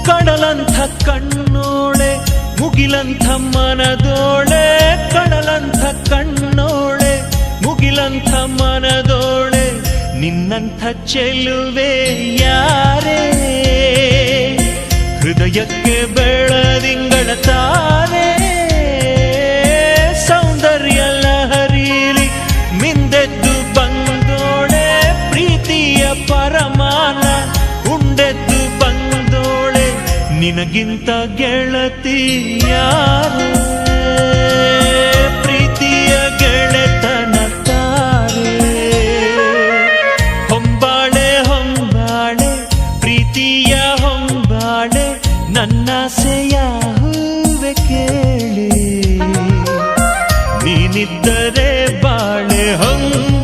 ಕಡಲಂಥ ಕಣ್ಣೋಳೆ ಮುಗಿಲಂಥ ಮನದೋಳೆ, ಕಡಲಂಥ ಕಣ್ಣೋಳೆ ಮುಗಿಲಂಥ ಮನದೋಳೆ, ನಿನ್ನಂಥ ಚೆಲುವೆ ಯಾರೇ, ಹೃದಯಕ್ಕೆ ಬೆಳದಿಂಗಳ ತಾರೆ, ಸೌಂದರ್ಯ ಲಹರೀಲಿ ಮಿಂದೆದ್ದು ಬಂದೋಳೆ, ಪ್ರೀತಿಯ ಪರಮಾನ ಉಂಡೆದ್ದು ಬಂದೋಳೆ, ನಿನಗಿಂತ ಗೆಳತಿ ಯಾರೇ, ಪ್ರೀತಿಯ ಗೆಳೆತನ ತಾರೆ, ಹೊಂಬಾಳೆ ಹೊಂಬಾಳೆ ಪ್ರೀತಿಯ ಹೊಂಬಾಳೆ, ನನ್ನಾಸೆಯ ಹೂವೆ ಕೇಳಿ, ನೀನಿದ್ದರೆ ಬಾಳೆ ಹೊಂಬಾಳೆ.